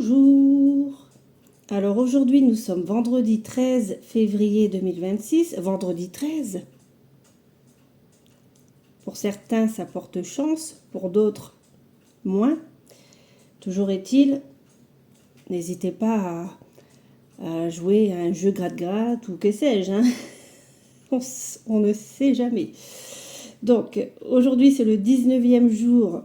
Bonjour. Alors aujourd'hui nous sommes vendredi 13 février 2026. Vendredi 13. Pour certains ça porte chance, pour d'autres moins. Toujours est-il, n'hésitez pas à jouer à un jeu gratte-gratte ou que sais-je. On ne sait jamais. Donc aujourd'hui c'est le 19e jour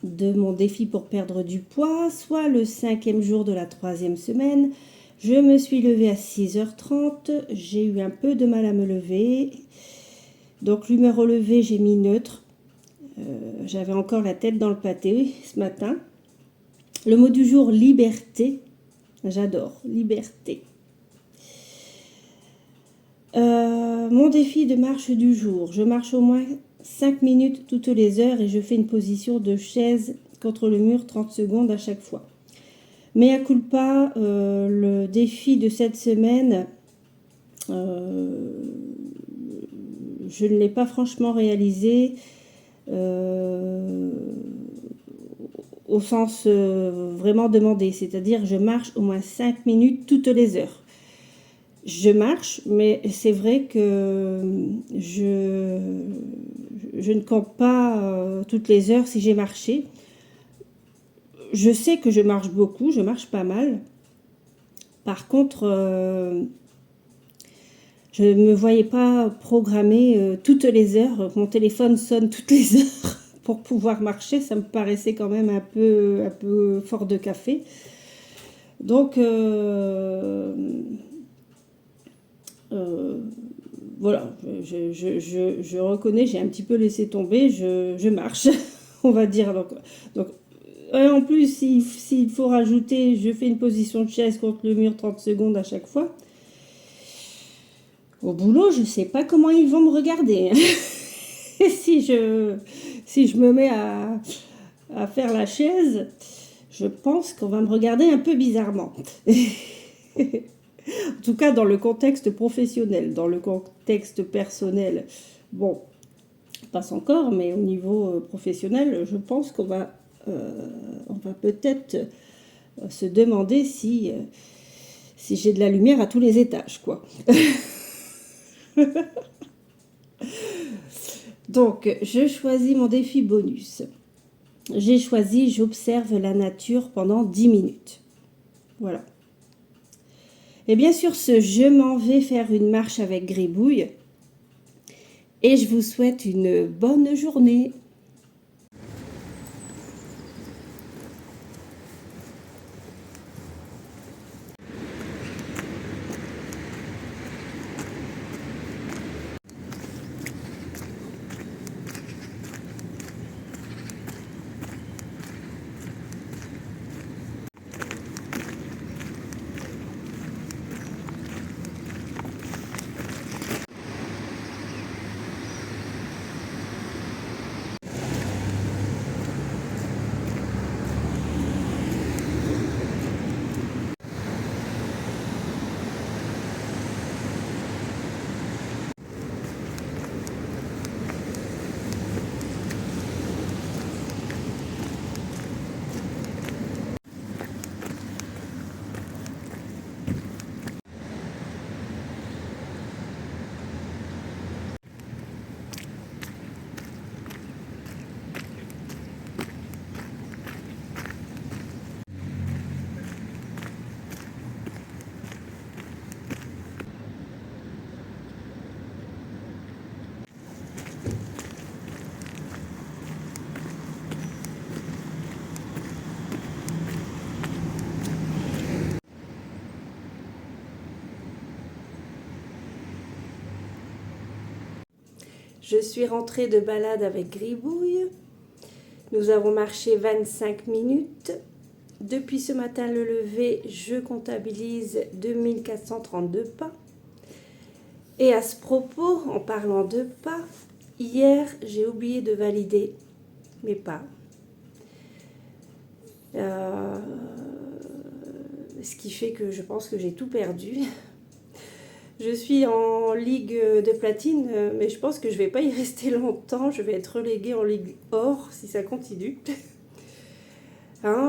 de mon défi pour perdre du poids, soit le 5e jour de la 3e semaine. Je me suis levée à 6h30, j'ai eu un peu de mal à me lever, donc l'humeur au lever j'ai mis neutre. J'avais encore la tête dans le pâté ce matin. Le mot du jour, liberté. J'adore, liberté. Mon défi de marche du jour, je marche au moins 5 minutes toutes les heures et je fais une position de chaise contre le mur 30 secondes à chaque fois. Mea culpa, le défi de cette semaine, je ne l'ai pas franchement réalisé au sens vraiment demandé, c'est-à-dire je marche au moins 5 minutes toutes les heures. Je marche, mais c'est vrai que je ne compte pas toutes les heures si j'ai marché. Je sais que je marche beaucoup, je marche pas mal. Par contre, je ne me voyais pas programmer toutes les heures. Mon téléphone sonne toutes les heures pour pouvoir marcher. Ça me paraissait quand même un peu fort de café. Donc, voilà, je reconnais, j'ai un petit peu laissé tomber, je marche, on va dire. Donc en plus, s'il faut rajouter, je fais une position de chaise contre le mur 30 secondes à chaque fois. Au boulot, je ne sais pas comment ils vont me regarder. si je me mets à faire la chaise, je pense qu'on va me regarder un peu bizarrement. En tout cas, dans le contexte professionnel, dans le contexte personnel, bon, passe encore, mais au niveau professionnel, je pense qu'on va peut-être se demander si j'ai de la lumière à tous les étages, quoi. Donc, je choisis mon défi bonus. J'ai choisi, j'observe la nature pendant 10 minutes. Voilà. Et bien sûr, je m'en vais faire une marche avec Gribouille. Et je vous souhaite une bonne journée. Je suis rentrée de balade avec Gribouille. Nous avons marché 25 minutes. Depuis ce matin le lever, je comptabilise 2432 pas. Et à ce propos, en parlant de pas, hier j'ai oublié de valider mes pas. Ce qui fait que je pense que j'ai tout perdu. Je suis en ligue de platine, mais je pense que je ne vais pas y rester longtemps. Je vais être reléguée en ligue or si ça continue. Hein,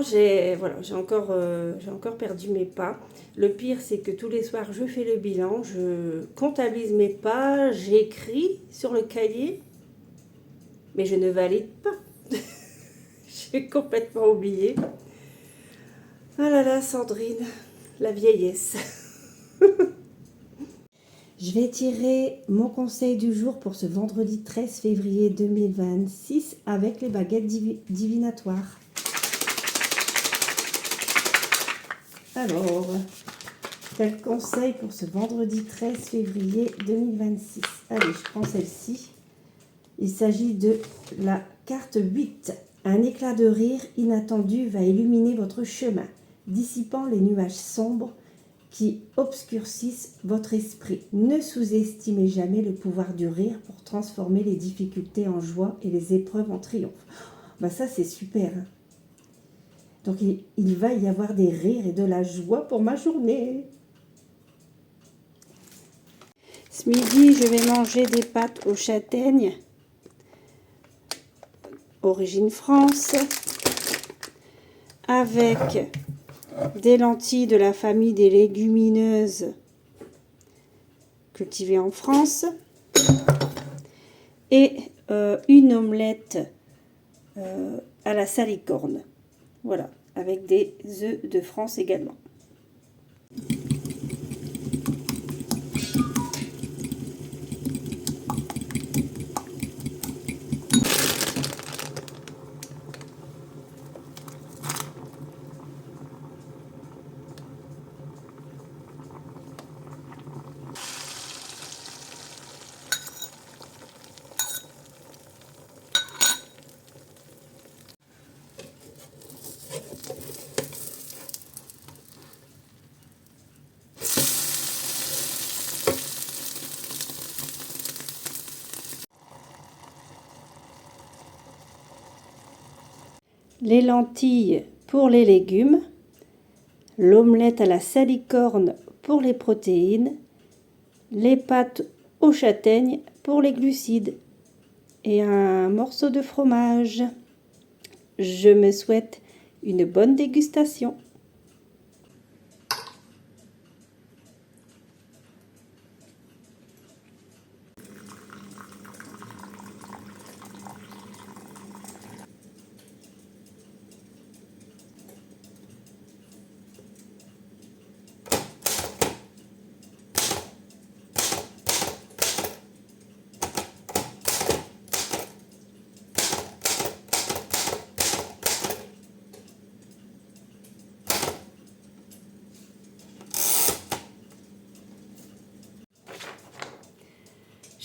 voilà, j'ai encore perdu mes pas. Le pire, c'est que tous les soirs, je fais le bilan, je comptabilise mes pas, j'écris sur le cahier, mais je ne valide pas. J'ai complètement oublié. Ah là là, Sandrine, la vieillesse. Je vais tirer mon conseil du jour pour ce vendredi 13 février 2026 avec les baguettes divinatoires. Alors, quel conseil pour ce vendredi 13 février 2026? Allez, je prends celle-ci. Il s'agit de la carte 8. Un éclat de rire inattendu va illuminer votre chemin, dissipant les nuages sombres qui obscurcissent votre esprit. Ne sous-estimez jamais le pouvoir du rire pour transformer les difficultés en joie et les épreuves en triomphe. Bah ça, c'est super. Hein. Donc, il va y avoir des rires et de la joie pour ma journée. Ce midi, je vais manger des pâtes aux châtaignes, origine France, avec des lentilles de la famille des légumineuses cultivées en France et une omelette à la salicorne. Voilà, avec des œufs de France également. Les lentilles pour les légumes, l'omelette à la salicorne pour les protéines, les pâtes aux châtaignes pour les glucides et un morceau de fromage. Je me souhaite une bonne dégustation.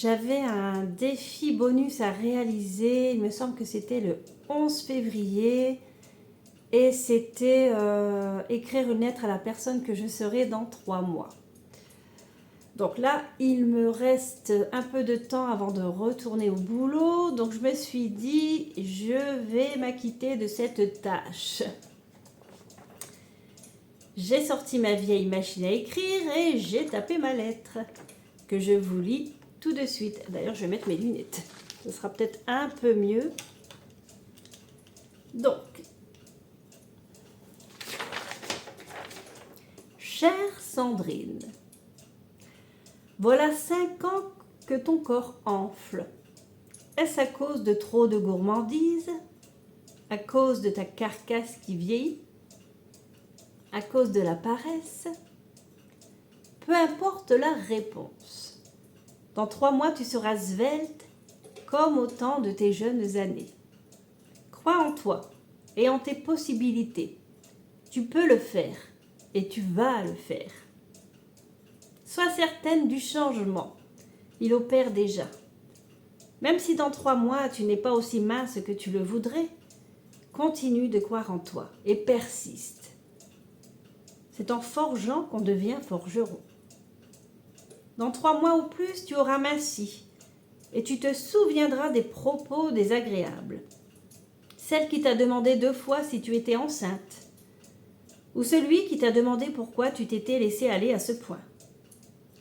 J'avais un défi bonus à réaliser, il me semble que c'était le 11 février et c'était écrire une lettre à la personne que je serai dans 3 mois. Donc là, il me reste un peu de temps avant de retourner au boulot, donc je me suis dit, je vais m'acquitter de cette tâche. J'ai sorti ma vieille machine à écrire et j'ai tapé ma lettre que je vous lis tout de suite. D'ailleurs, je vais mettre mes lunettes. Ce sera peut-être un peu mieux. Donc, chère Sandrine, voilà 5 ans que ton corps enfle. Est-ce à cause de trop de gourmandise? À cause de ta carcasse qui vieillit? À cause de la paresse? Peu importe la réponse. Dans 3 mois, tu seras svelte comme au temps de tes jeunes années. Crois en toi et en tes possibilités. Tu peux le faire et tu vas le faire. Sois certaine du changement. Il opère déjà. Même si dans 3 mois, tu n'es pas aussi mince que tu le voudrais, continue de croire en toi et persiste. C'est en forgeant qu'on devient forgeron. Dans 3 mois ou plus, tu auras minci et tu te souviendras des propos désagréables. Celle qui t'a demandé 2 fois si tu étais enceinte ou celui qui t'a demandé pourquoi tu t'étais laissé aller à ce point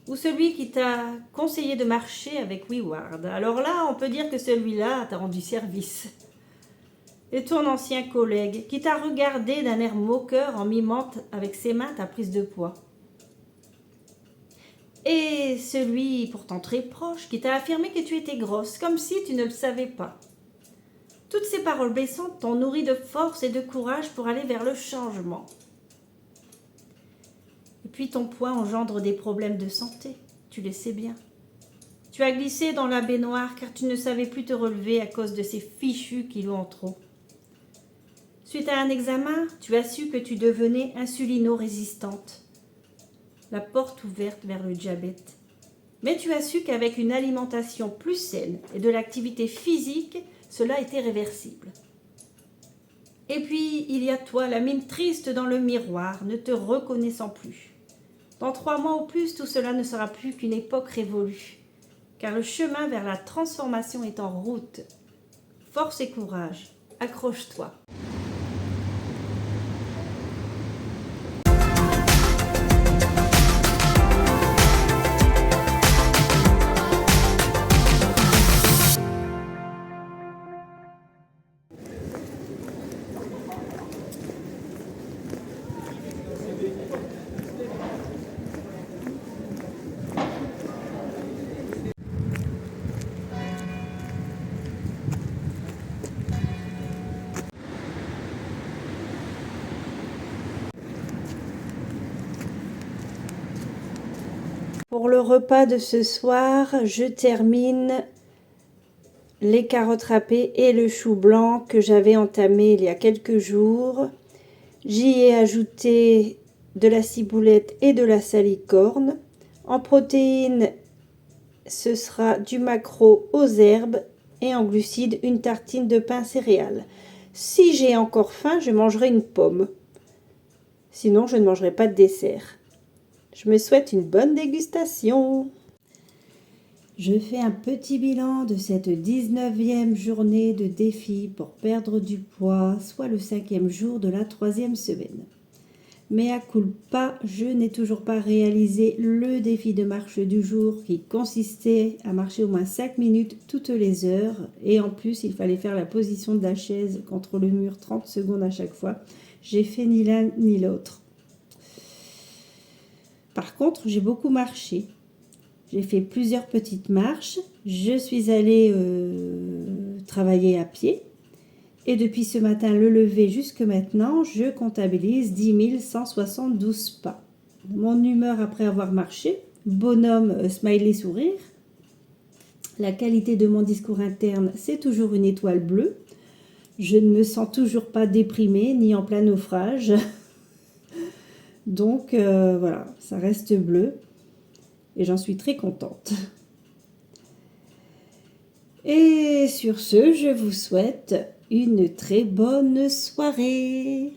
ou celui qui t'a conseillé de marcher avec Weward. Alors là, on peut dire que celui-là t'a rendu service. et ton ancien collègue qui t'a regardé d'un air moqueur en mimant avec ses mains ta prise de poids. Et celui pourtant très proche qui t'a affirmé que tu étais grosse, comme si tu ne le savais pas. Toutes ces paroles blessantes t'ont nourri de force et de courage pour aller vers le changement. Et puis ton poids engendre des problèmes de santé, tu le sais bien. Tu as glissé dans la baignoire car tu ne savais plus te relever à cause de ces fichus kilos en trop. Suite à un examen, tu as su que tu devenais insulino-résistante. La porte ouverte vers le diabète. Mais tu as su qu'avec une alimentation plus saine et de l'activité physique, cela était réversible. Et puis, il y a toi, la mine triste dans le miroir, ne te reconnaissant plus. Dans 3 mois ou plus, tout cela ne sera plus qu'une époque révolue, car le chemin vers la transformation est en route. Force et courage, accroche-toi. Pour le repas de ce soir, je termine les carottes râpées et le chou blanc que j'avais entamé il y a quelques jours. J'y ai ajouté de la ciboulette et de la salicorne. En protéines, ce sera du maquereau aux herbes et en glucides, une tartine de pain céréales. Si j'ai encore faim, je mangerai une pomme. Sinon, je ne mangerai pas de dessert. Je me souhaite une bonne dégustation. Je fais un petit bilan de cette 19e journée de défi pour perdre du poids, soit le 5e jour de la 3e semaine. Mea culpa, je n'ai toujours pas réalisé le défi de marche du jour qui consistait à marcher au moins 5 minutes toutes les heures. Et en plus, il fallait faire la position de la chaise contre le mur 30 secondes à chaque fois. J'ai fait ni l'un ni l'autre. Par contre, j'ai beaucoup marché. J'ai fait plusieurs petites marches. Je suis allée travailler à pied. Et depuis ce matin, le lever jusque maintenant, je comptabilise 10 172 pas. Mon humeur après avoir marché, bonhomme smiley sourire. La qualité de mon discours interne, c'est toujours une étoile bleue. Je ne me sens toujours pas déprimée ni en plein naufrage. Donc voilà, ça reste bleu. Et j'en suis très contente. Et sur ce, je vous souhaite une très bonne soirée.